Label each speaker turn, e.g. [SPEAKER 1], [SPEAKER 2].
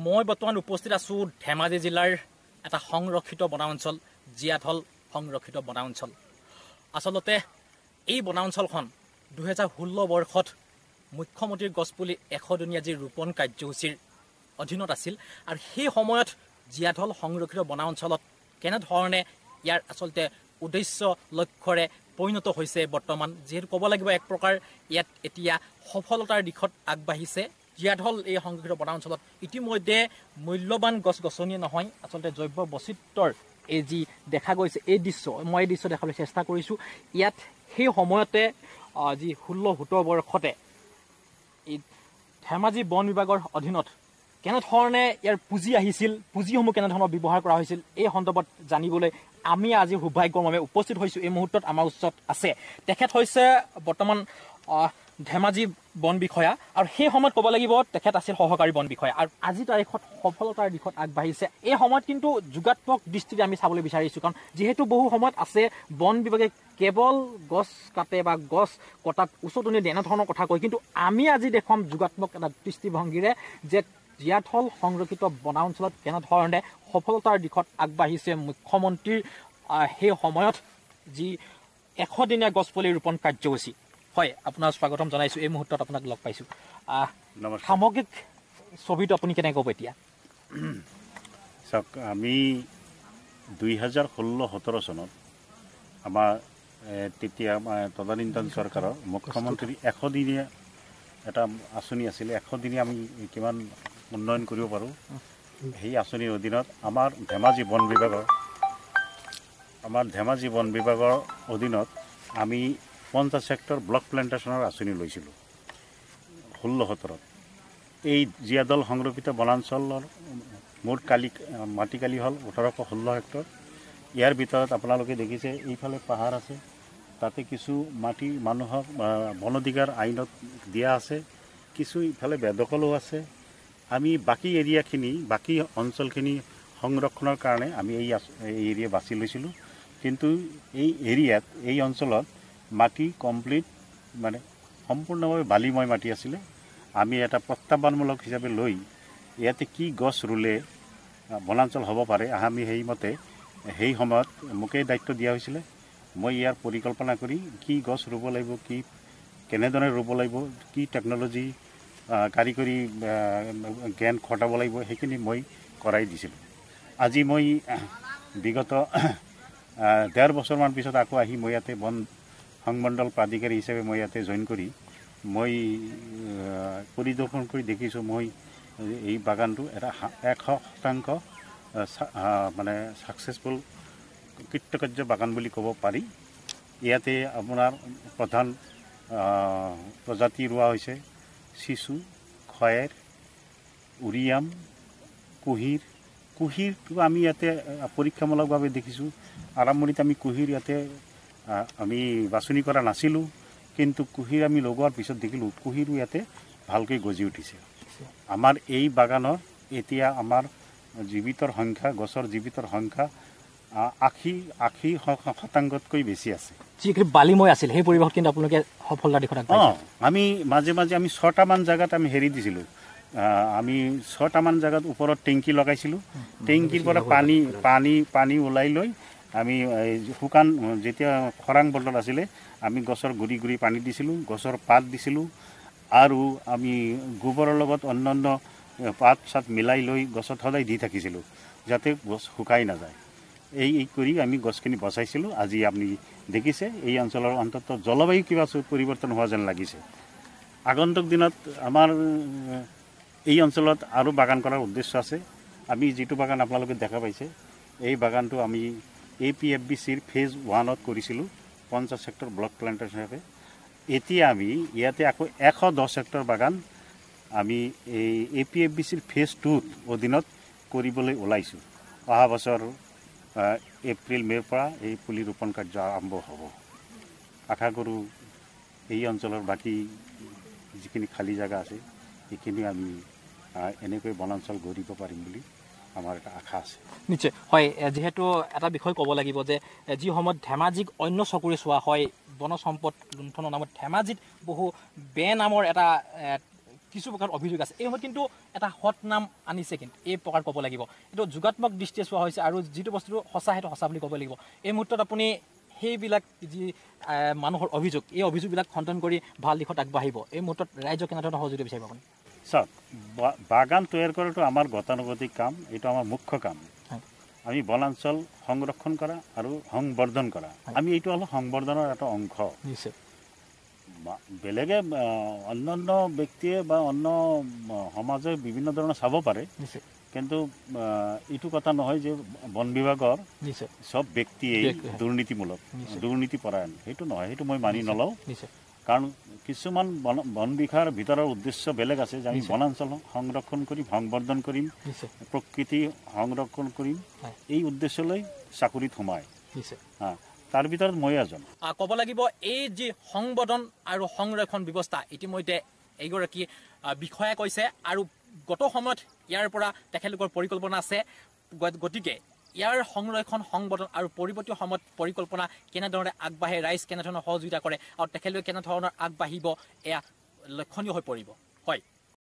[SPEAKER 1] মই বৰ্তমান উপস্থিত আছোঁ ধেমাজি জিলাৰ এটা সংৰক্ষিত বনাঞ্চল জীয়াঢল সংৰক্ষিত বনাঞ্চল। আচলতে এই বনাঞ্চলখন 2016 বৰ্ষত মুখ্যমন্ত্ৰীৰ গছপুলি 100 দিনীয়া যি ৰোপণ কাৰ্যসূচীৰ অধীনত আছিল আৰু সেই সময়ত জীয়াঢল সংৰক্ষিত বনাঞ্চলত কেনেধৰণে ইয়াৰ আচলতে উদ্দেশ্য লক্ষ্যৰে পৰিণত হৈছে বৰ্তমান, যিহেতু ক'ব লাগিব এক প্ৰকাৰ ইয়াত এতিয়া সফলতাৰ দিশত আগবাঢ়িছে। জীয়াঢল এই সংৰক্ষিত বনাঞ্চলত ইতিমধ্যে মূল্যৱান গছ গছনিয়ে নহয়, আচলতে জৈৱ বৈচিত্ৰ্যৰ এই যি দেখা গৈছে এই দৃশ্য, মই এই দৃশ্য দেখাবলৈ চেষ্টা কৰিছোঁ। ইয়াত সেই সময়তে যি 16-17 বৰ্ষতে এই ধেমাজি বন বিভাগৰ অধীনত কেনেধৰণে ইয়াৰ পুঁজি আহিছিল, পুঁজিসমূহ কেনেধৰণৰ ব্যৱহাৰ কৰা হৈছিল, এই সন্দৰ্ভত জানিবলৈ আমি আজি সৌভাগ্যক্ৰমে উপস্থিত হৈছোঁ। এই মুহূৰ্তত আমাৰ ওচৰত আছে তেখেত হৈছে বৰ্তমান ধেমাজি বন বিষয়া, আৰু সেই সময়ত ক'ব লাগিব তেখেত আছিল সহকাৰী বন বিষয়া, আৰু আজিৰ তাৰিখত সফলতাৰ দিশত আগবাঢ়িছে। এই সময়ত কিন্তু যোগাত্মক দৃষ্টিৰে আমি চাবলৈ বিচাৰিছোঁ, কাৰণ যিহেতু বহু সময়ত আছে বন বিভাগে কেৱল গছ কাটে বা গছ কটাত উচতনি দিয়ে এনেধৰণৰ কথা কয়, কিন্তু আমি আজি দেখুৱাম যোগাত্মক এটা দৃষ্টিভংগীৰে যে জীয়াঢল সংৰক্ষিত বনাঞ্চলত কেনেধৰণে সফলতাৰ দিশত আগবাঢ়িছে মুখ্যমন্ত্ৰীৰ সেই সময়ত যি 100 দিনীয়া গছপুলি ৰোপণ কাৰ্যসূচী। হয়, আপোনাৰ স্বাগতম জনাইছোঁ। এই মুহূৰ্তত আপোনাক লগ পাইছোঁ। সামগ্ৰিক ছবিটো আপুনি কেনেকৈ ক'ব এতিয়া?
[SPEAKER 2] চাওক, আমি 2016-17 চনত আমাৰ তেতিয়া তদানীন্তন চৰকাৰৰ মুখ্যমন্ত্ৰী 100 দিনীয়া এটা আঁচনি আছিলে। 100 দিনীয়া আমি কিমান উন্নয়ন কৰিব পাৰোঁ, সেই আঁচনিৰ অধীনত আমাৰ ধেমাজি বন বিভাগৰ অধীনত আমি 50 হেক্টৰ ব্লক প্লেণ্টেশ্যনৰ আঁচনি লৈছিলোঁ 16-17ত। এই জীয়াঢল সংৰক্ষিত বনাঞ্চলৰ মুঠ মাটিকালি হ'ল 1816 হেক্টৰ। ইয়াৰ ভিতৰত আপোনালোকে দেখিছে এইফালে পাহাৰ আছে, তাতে কিছু মাটি মানুহক বন অধিকাৰ আইনত দিয়া আছে, কিছু ইফালে বেদখলো আছে। আমি বাকী এৰিয়াখিনি, বাকী অঞ্চলখিনি সংৰক্ষণৰ কাৰণে আমি এই এৰিয়া বাছি লৈছিলোঁ। কিন্তু এই অঞ্চলত মাটি কমপ্লিট মানে সম্পূৰ্ণভাৱে বালিময় মাটি আছিলে। আমি এটা প্ৰত্যাহ্বানমূলক হিচাপে লৈ ইয়াতে কি গছ ৰুলে বনাঞ্চল হ'ব পাৰে, আমি সেইমতে সেই সময়ত মোকেই দায়িত্ব দিয়া হৈছিলে। মই ইয়াৰ পৰিকল্পনা কৰি কি গছ ৰুব লাগিব, কি কেনেদৰে ৰুব লাগিব, কি টেকন'লজি কাৰিকৰী জ্ঞান খটাব লাগিব, সেইখিনি মই কৰাই দিছিলোঁ। আজি মই বিগত 1.5 বছৰমান পিছত আকৌ আহি মই ইয়াতে বন সংমণ্ডল প্ৰাধিকাৰী হিচাপে মই ইয়াতে জইন কৰি মই পৰিদৰ্শন কৰি দেখিছোঁ, মই এই বাগানটো এটা 100% মানে ছাকচেছফুল কৃতকাৰ্য বাগান বুলি ক'ব পাৰি। ইয়াতে আপোনাৰ প্ৰধান প্ৰজাতি ৰোৱা হৈছে চিচু, খয়েৰ, উৰিয়াম, কুহিৰটো আমি ইয়াতে পৰীক্ষামূলকভাৱে দেখিছোঁ। আৰম্ভণিত আমি কুহিৰ ইয়াতে আমি বাছনি কৰা নাছিলোঁ, কিন্তু কুহিৰ আমি লগোৱাৰ পিছত দেখিলোঁ কুহিৰো ইয়াতে ভালকৈ গজি উঠিছে। আমাৰ এই বাগানৰ এতিয়া আমাৰ গছৰ জীৱিতৰ সংখ্যা 80% বেছি আছে।
[SPEAKER 1] যিখিনি বালিময় আছিল সেই পৰিৱেশত কিন্তু আপোনালোকে সফলতাৰ দিশত আগবাঢ়িছে।
[SPEAKER 2] আমি মাজে মাজে আমি 6টামান জেগাত আমি হেৰি দিছিলোঁ, আমি 6টামান জেগাত ওপৰত টেংকি লগাইছিলোঁ। টেংকিৰ পৰা পানী ওলাই লৈ আমি শুকান যেতিয়া খৰাং বতৰত আছিলে আমি গছৰ গুৰি পানী দিছিলোঁ, গছৰ পাত দিছিলোঁ, আৰু আমি গোবৰৰ লগত অন্যান্য পাত চাত মিলাই লৈ গছত সদায় দি থাকিছিলোঁ যাতে গছ শুকাই নাযায়। এই কৰি আমি গছখিনি বচাইছিলোঁ। আজি আপুনি দেখিছে এই অঞ্চলৰ অন্তত জলবায়ু কিবা পৰিৱৰ্তন হোৱা যেন লাগিছে। আগন্তুক দিনত আমাৰ এই অঞ্চলত আৰু বাগান কৰাৰ উদ্দেশ্য আছে। আমি যিটো বাগান আপোনালোকে দেখা পাইছে, এই বাগানটো আমি APFBCৰ ফেজ 1ত কৰিছিলোঁ 50 হেক্টৰ ব্লক প্লেণ্টেশ্যন হিচাপে। এতিয়া আমি ইয়াতে আকৌ 110 হেক্টৰ বাগান আমি এই APFBCৰ ফেজ 2ত অধীনত কৰিবলৈ ওলাইছোঁ। অহা বছৰ এপ্ৰিল-মে'ৰ পৰা এই পুলি ৰোপণ কাৰ্য আৰম্ভ হ'ব। আশা কৰোঁ এই অঞ্চলৰ বাকী যিখিনি খালী জেগা আছে সেইখিনি আমি এনেকৈ বনাঞ্চল গঢ়িব পাৰিম বুলি আমাৰ এটা আশা আছে।
[SPEAKER 1] নিশ্চয় হয়, যিহেতু এটা বিষয় ক'ব লাগিব যে যি সময়ত ধেমাজিক অন্য চকুৰে চোৱা হয়, বনজ সম্পদ লুণ্ঠনৰ নামত ধেমাজিত বহু নামৰ এটা কিছু প্ৰকাৰ অভিযোগ আছে। এই সময়ত কিন্তু এটা হট নাম আনিছে, কিন্তু এই প্ৰকাৰ ক'ব লাগিব, এইটো যোগাত্মক দৃষ্টিয়ে চোৱা হৈছে আৰু যিটো বস্তুটো সঁচা সেইটো সঁচা বুলি ক'ব লাগিব। এই মুহূৰ্তত আপুনি সেইবিলাক যি মানুহৰ অভিযোগ, এই অভিযোগবিলাক খণ্ডন কৰি ভাল দিশত আগবাঢ়িব। এই মুহূৰ্তত ৰাইজক কেনেধৰণৰ সহযোগিতা বিচাৰিব আপুনি?
[SPEAKER 2] চাওক, বাগান তৈয়াৰ কৰাটো আমাৰ গতানুগতিক কাম, এইটো আমাৰ মুখ্য কাম। আমি বনাঞ্চল সংৰক্ষণ কৰা আৰু সংবৰ্ধন কৰা, আমি এইটো হ'ল সংবৰ্ধনৰ এটা অংশ।
[SPEAKER 1] নিশ্চয়
[SPEAKER 2] বেলেগে অন্যান্য ব্যক্তিয়ে বা অন্য সমাজে বিভিন্ন ধৰণৰ চাব পাৰে, কিন্তু এইটো কথা নহয় যে বন বিভাগৰ চব ব্যক্তিয়েই দুৰ্নীতিমূলক, দুৰ্নীতিপৰায়ণ, সেইটো নহয়, সেইটো মই মানি নলওঁ। কাৰণ কিছুমান বন বিভাগৰ ভিতৰৰ উদ্দেশ্য বেলেগ আছে যে আমি বনাঞ্চল সংৰক্ষণ কৰিম, সংবৰ্ধন কৰিম, প্ৰকৃতি সংৰক্ষণ কৰিম, এই উদ্দেশ্যলৈ চাকৰিত সোমায়। তাৰ ভিতৰত মই এজন।
[SPEAKER 1] ক'ব লাগিব এই যি সংবৰ্ধন আৰু সংৰক্ষণ ব্যৱস্থা ইতিমধ্যে এইগৰাকী বিষয়াই কৈছে আৰু গত সময়ত ইয়াৰ পৰা তেখেতলোকৰ পৰিকল্পনা আছে। গতিকে ইয়াৰ সংৰক্ষণ, সংবৰ্ধন আৰু পৰৱৰ্তী সময়ত পৰিকল্পনা কেনেধৰণে আগবাঢ়ে, ৰাইজ কেনেধৰণৰ সহযোগিতা কৰে আৰু তেখেতলোকে কেনেধৰণৰ আগবাঢ়িব, এয়া লক্ষণীয় হৈ পৰিব। হয়।